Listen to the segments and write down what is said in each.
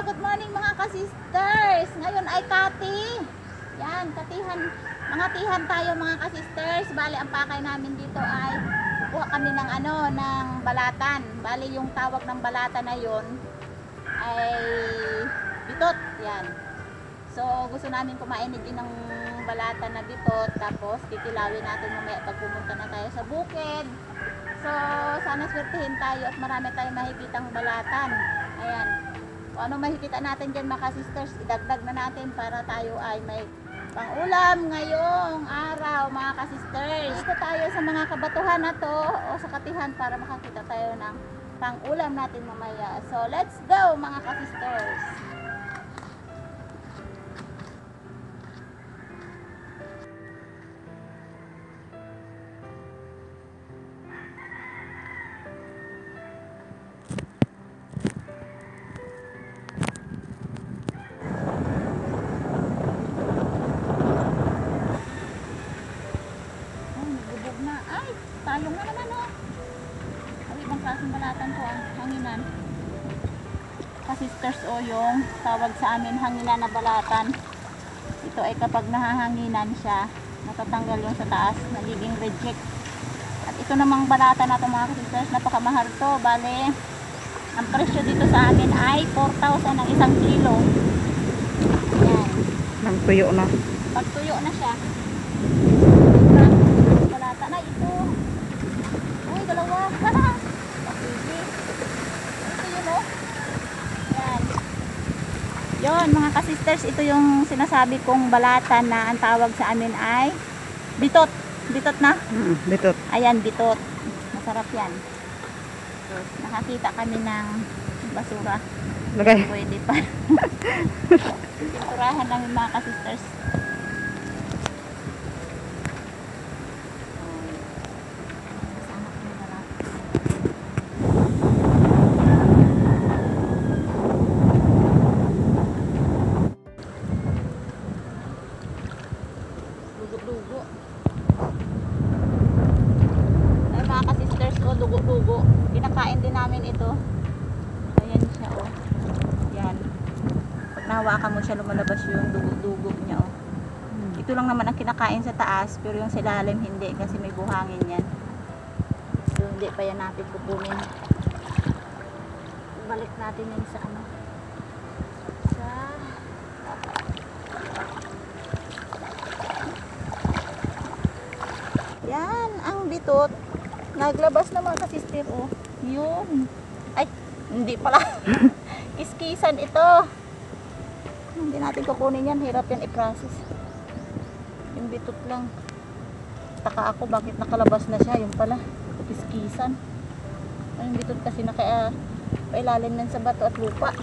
Good morning mga ka-sisters. Ngayon ay kati. Yan, katihan. Mga tihan tayo mga ka-sisters. Bali, ang pakay namin dito ay kukuha kami ng ng balatan. Bali, yung tawag ng balatan na yon ay bitot. Yan. So, gusto namin kumain din ng balatan na bitot. Tapos, kitilawin natin mamaya pag pumunta na tayo sa bukid. So, sana swertihin tayo at marami tayong mahigitang balatan. Ayan. Kung ano makikita natin dyan mga sisters, idagdag na natin para tayo ay may pang-ulam ngayong araw mga ka-sisters. Dito tayo sa mga kabatuhan na to o sa katihan para makakita tayo ng pang-ulam natin mamaya. So, let's go mga ka-sisters. Talong na naman oh. Ang ibang klaseng balatan ko ang hanginan. Ka-sisters o yung tawag sa amin hanginan na balatan. Ito ay kapag nahahanginan siya, natatanggal yung sa taas, nagiging reject. At ito namang balatan na ito mga ka-sisters, napakamahal to. Bale, ang presyo dito sa amin ay 4,000 ang isang kilo. Ayan. Nang tuyo na. Pag tuyo na siya. Balatan na ito. Dalawa. Sige. Ito yun oh. Yan. Yun mga ka-sisters, ito yung sinasabi kong balatan na ang tawag sa amin ay bitot. Bitot na? Bitot. Ayan, bitot. Masarap yan. Nakakita kami ng basura. Lagay. Pwede pa. Pinturahan lang yung mga ka-sisters. Dugo. Ay mga ka-sisters, oh, dugo-dugo. Pinakain din namin ito. Ayan siya, oh. Yan. Pag nahawakan mo siya, lumalabas yung dugo-dugo niya, oh. Ito lang naman ang kinakain sa taas, pero yung silalim hindi kasi may buhangin yan. So, hindi pa yan natin kukunin. Balik natin yan sa ano. Yan, ang bitot. Naglabas na mga ka-sister, oh. Yun. Ay, hindi pala. Kiskisan ito. Hindi natin kukunin yan. Hirap yan i-process. Yung bitot lang. Taka ako bakit nakalabas na siya. Yung pala, kiskisan. Yung bitot kasi pailalim nan sa bato at lupa.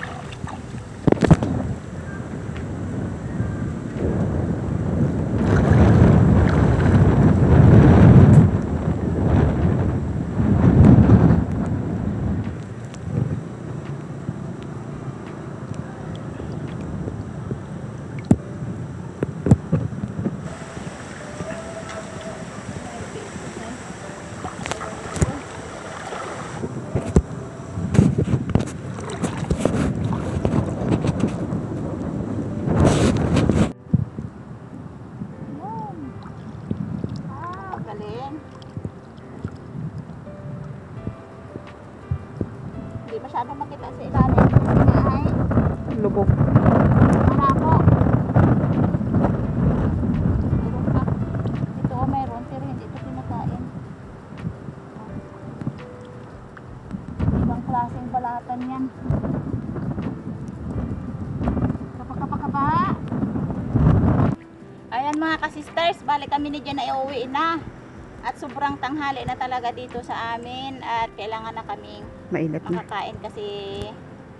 Hindi masyadong makita sa ilalim. Ay, Lubog. marako. Meron pa. Ito o meron, pero hindi ito pinakain. Ibang klaseng balatan yan. Kapakapakaba. Ayan mga ka-sisters, balik kami ni Jen ay uuwi na. At sobrang tanghali na talaga dito sa amin at kailangan na kaming Mainit na. makakain kasi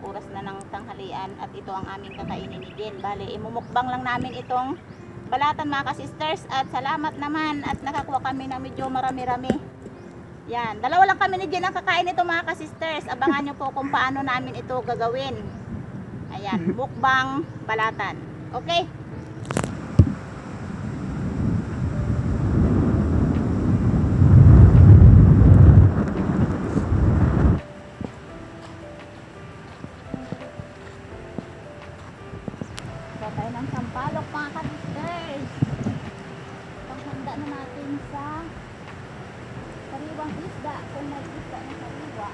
oras na ng tanghalian at ito ang aming kakainin ni Jen. Bale, imumukbang lang namin itong balatan mga ka-sisters at salamat naman at nakakuha kami na medyo marami-rami. Yan, dalawa lang kami ni Jen ang kakain ito mga ka-sisters. Abangan nyo po kung paano namin ito gagawin. Ayan, mukbang balatan. Okay? ng sampalok mga ka-sisters. Paghanda na natin sa sariwang isda. Kung may isda na sariwa,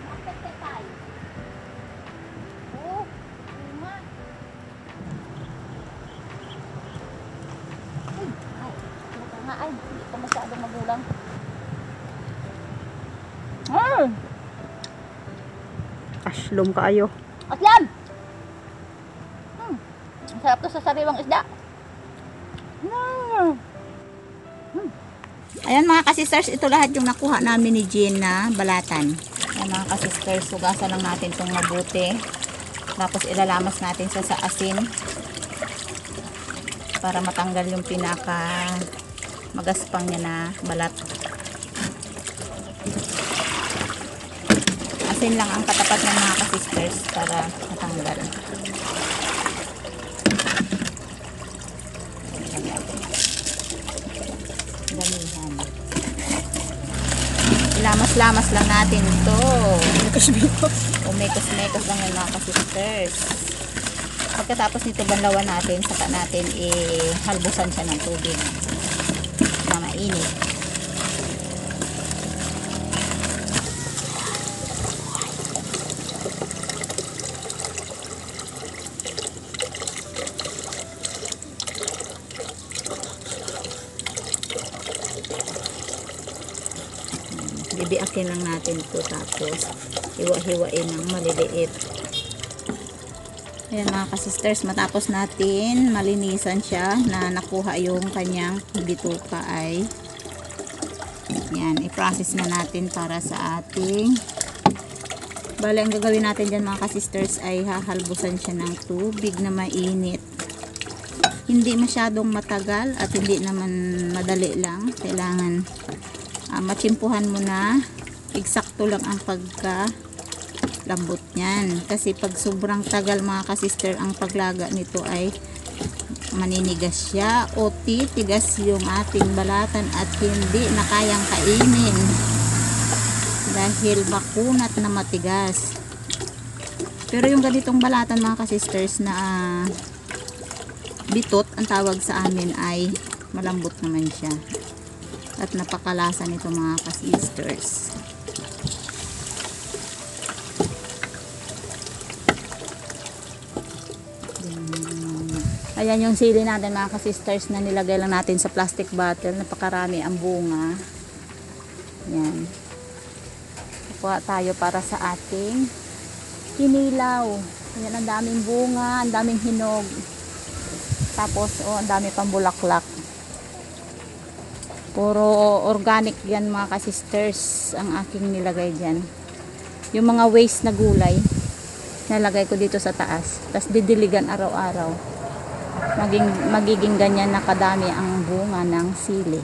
maapekte tayo. Oh, bunga. Ay, hindi pa masyadong magulang. Aslom kaayo. At yan! Ang sarap to sa sariwang isda. Ayan mga kasisters, ito lahat yung nakuha namin ni Jean na balatan. Ayan mga kasisters, sugasan lang natin itong mabuti. Tapos ilalamas natin sa asin para matanggal yung pinaka magaspang niya na balat. Asin lang ang katapat ng mga kasisters para matanggal. Damihan. Ilamas-lamas lang natin ito. Umekos-mekos lang yung mga kasisters. Pagkatapos nito banlawan natin, saka natin ihalbusan siya ng tubig na mainit. Bibiakin lang natin ito, tapos hiwa-hiwain ng maliliit. Ayan mga kasisters, matapos natin malinisan siya na nakuha yung kanyang bituka ay yan, i-process na natin para sa ating bale. Ang gagawin natin dyan mga kasisters ay hahalbusan siya ng tubig na mainit. Hindi masyadong matagal at hindi naman madali lang. Kailangan matsimpuhan mo na eksakto lang ang pagka lambot niyan, kasi pag sobrang tagal mga kasister ang paglaga nito ay maninigas siya o titigas yung ating balatan at hindi na kayang kainin dahil bakunat na matigas. Pero yung ganitong balatan mga kasisters na bitot ang tawag sa amin ay malambot naman siya at napakalasa nito mga kasisters. Ayan yung sili natin mga kasisters na nilagay lang natin sa plastic bottle. Napakarami ang bunga. Ayan. Kuha tayo para sa ating kinilaw. Ayan, ang daming bunga, ang daming hinog. Tapos ang dami pang bulaklak. Puro organic yan mga kasisters ang aking nilagay dyan. Yung mga waste na gulay nalagay ko dito sa taas. Tapos didiligan araw-araw. Magiging ganyan na kadami ang bunga ng sili.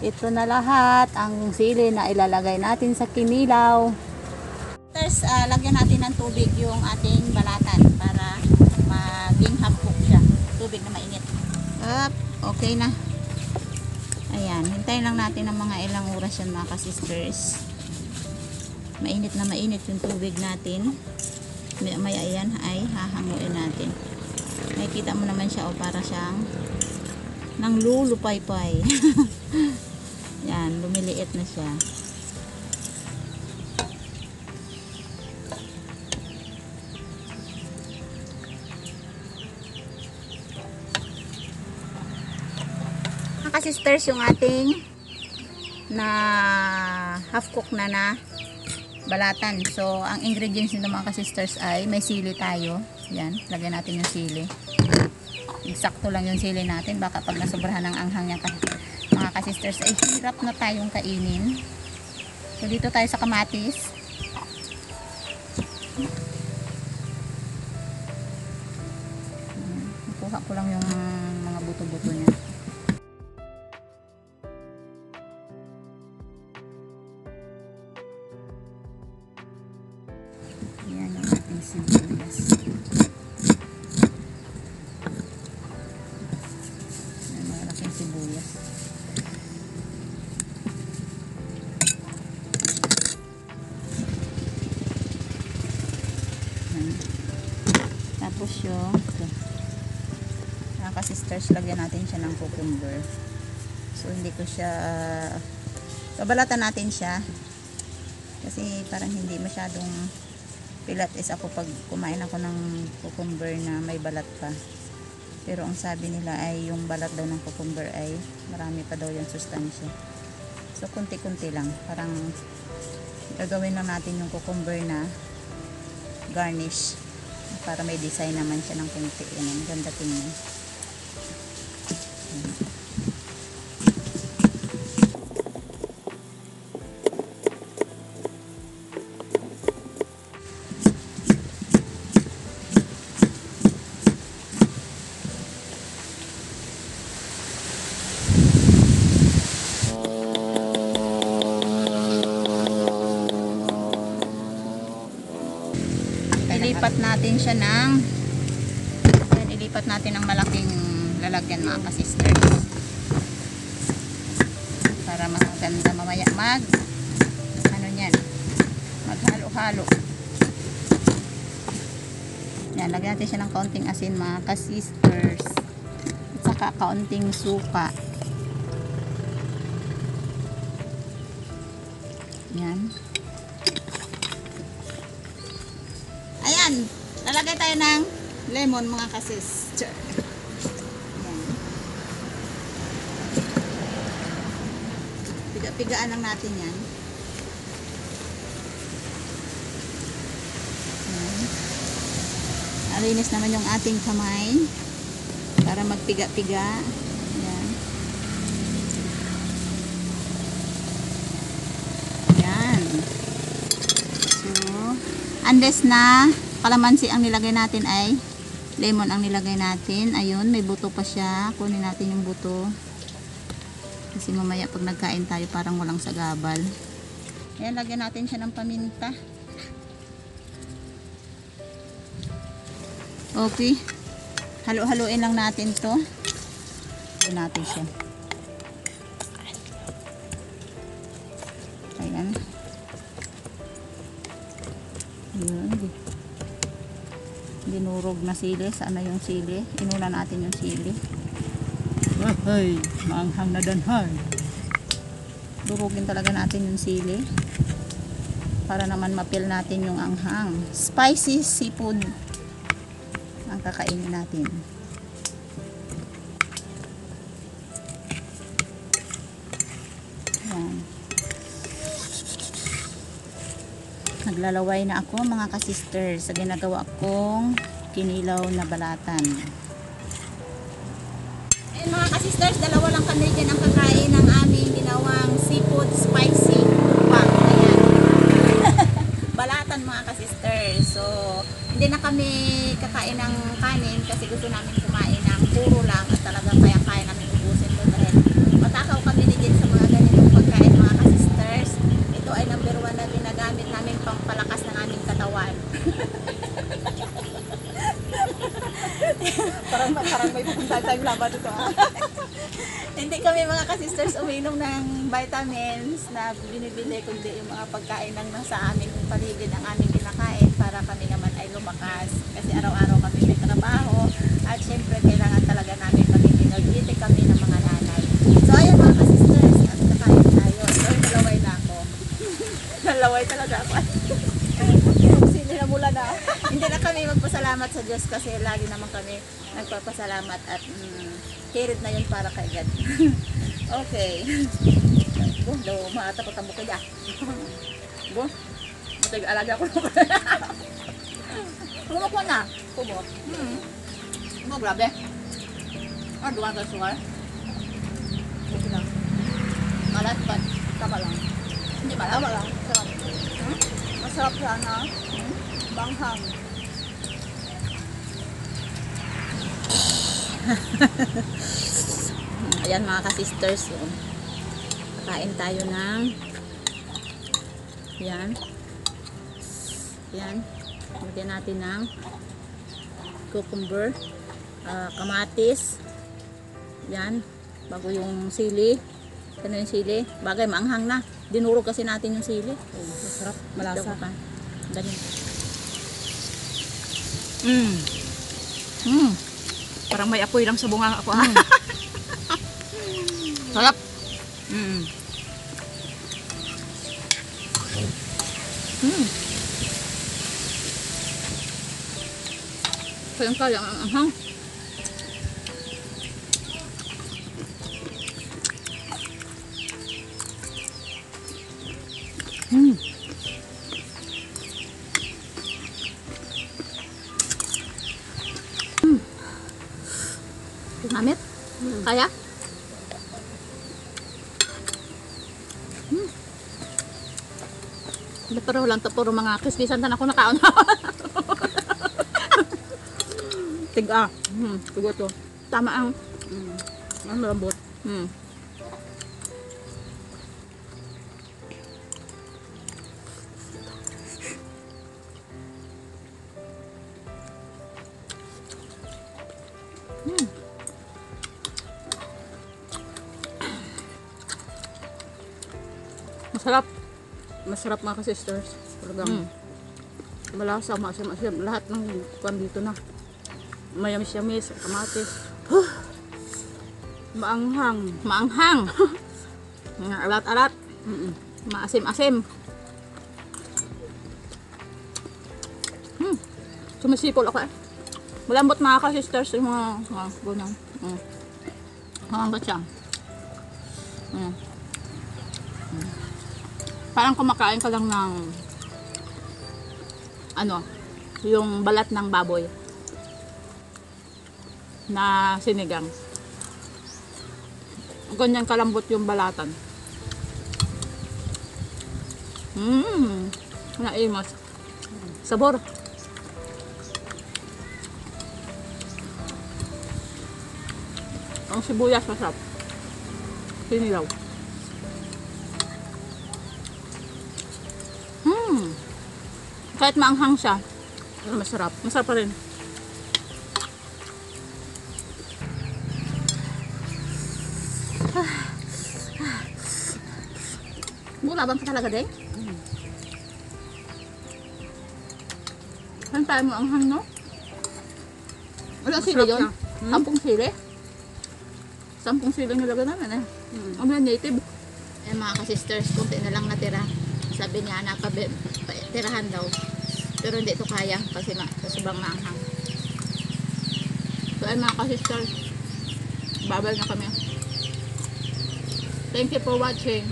Ito na lahat ang sili na ilalagay natin sa kinilaw. First, lagyan natin ng tubig yung ating balatan para maging half cook siya. Tubig na mainit. Okay na. Ayan, hintayin lang natin ng mga ilang oras yan mga kasisters. Mainit na mainit yung tubig natin. May ayan ay hahanguin natin. Makikita mo naman siya, para siyang nang lulupay-pay. Yan, lumiliit na siya. Mga sisters, yung ating na half cook na balatan. So, ang ingredients nito mga sisters ay may sili tayo. Yan, lagyan natin yung sili. Eksakto lang yung sili natin. Baka pag nasobrahan ng anghang yan mga sisters ay hirap na tayong kainin. So, dito tayo sa kamatis. Kuha ko lang yung mga buto-buto niya. Yan ang ating sibuyas. Yan, malaking sibuyas. yung ito. Mga sisters, lagyan natin siya ng cucumber. So hindi ko siya babalatan natin siya kasi parang hindi masyadong pilat is ako pag kumain ako ng cucumber na may balat pa. Pero ang sabi nila ay yung balat daw ng cucumber ay marami pa daw yung sustansya. So kunti-kunti lang, parang gagawin lang natin yung cucumber na garnish para may design naman siya ng kunti. Yan, ang ganda tingnan. Ilipat natin siya ilipat natin ng malaking lalagyan mga ka-sisters para maganda mamaya maghalo-halo. Yan, lagyan natin siya ng kaunting asin mga ka-sisters at saka kaunting suka. Yan. Ayan, lalagay tayo ng lemon mga ka-sister. Ayan. Piga-pigaan lang natin yan. Ayan. Alinis naman yung ating kamay para magpiga-piga. Ayan. Ayan. So, unless na kalamansi ang nilagay natin ay lemon ang nilagay natin. Ayun, may buto pa siya. Kunin natin yung buto. Kasi mamaya pag nagkain tayo parang walang sagabal. Ayan, lagyan natin siya ng paminta. Okay. Halo-haloin lang natin to. Lagyan natin siya. Ayan. Yun. Dinurog na sili. Saan na yung sili? Inuna natin yung sili. Ay, maanghang na danhay. Durugin talaga natin yung sili para naman mapil natin yung anghang. Spicy seafood ang kakainin natin. Ayan. Naglalaway na ako mga ka-sisters sa ginagawa kong kinilaw na balatan. Ayan mga ka-sisters, dalawa lang kami dyan ang kakain ng aming ginawang seafood spicy mukbang. Ayan. Balatan mga ka-sisters. So, hindi na kami kakain ng kanin kasi gusto namin kumain ng puro lang at talagang kaya namin ubusin to dahil matakaw kami din sa mga ganitong pagkain mga ka-sisters. Ito ay number 1 na ginagamit namin pampalakas ng aming katawan. parang may pupunta tayong laban dito. Hindi kami mga ka-sisters uminom ng vitamins na binibili kundi yung mga pagkain lang nasa aming paligid ang aming kinakain para kami naman ay lumakas kasi araw-araw kami may trabaho at syempre kailangan talaga namin maging energetic kami ng mga nanay. So ayan mga ka-sisters, at kakain tayo. So nalaway na ako. Nalaway talaga ako. Sili na mula na. Hindi na kami magpasalamat sa Diyos kasi lagi naman kami nagpapasalamat at carried na yun para kay God. Okay. Go, daw matapot ang bukid ah. Go. Matag alaga ko. Kumok mo na. Kumok. Kumok, grabe. Ah, duwan ka suwar. Okay lang. Malat pa. Tama lang. Hindi malat. Tama lang. Sarap. Masarap siya na. Banghang. Ayan mga ka-sisters, kakain tayo ng yan lagyan natin ng cucumber, kamatis, yan, bago yung sili. Ano yung sili? Bagay, maanghang na. Dinurog kasi natin yung sili. Masarap, malasa pa. Ganyan. Parang may apoy lang sa bunga ako ha. Sarap. Kayang-kaya ang anghang. Namit? Kaya? Pero lang to, puro mga kiskisan tan ako nakaon. Tiga. Tiga to. Tama ang ang lambot. Masarap. Masarap mga ka-sisters. Talagang malasa, maasim. Lahat ng kuwan dito na. Mayamis-yamis, kamatis. Maanghang. Maanghang. Alat-alat. Maasim-asim. Sumisipol ako eh. Malambot mga ka-sisters. Yung mga gunang. Hanggang siya. Parang kumakain ka lang ng ano, yung balat ng baboy na sinigang. Ganyan kalambot yung balatan. Naimos. Sabor. Ang sibuyas masarap. Sinilaw. Kahit maanghang siya, masarap. Masarap pa rin. Bulabang ka talaga din? Saan tayo mo anghang, no? Wala sili yun? Sampung sili? Sampung sili nilagay namin eh. Ang native. Eh mga ka-sisters, kunti na lang natira. Sabi niya, tirahan daw. Pero hindi ito kaya kasi sobrang maanghang. So ay mga ka-sisters, babal na kami. Thank you for watching.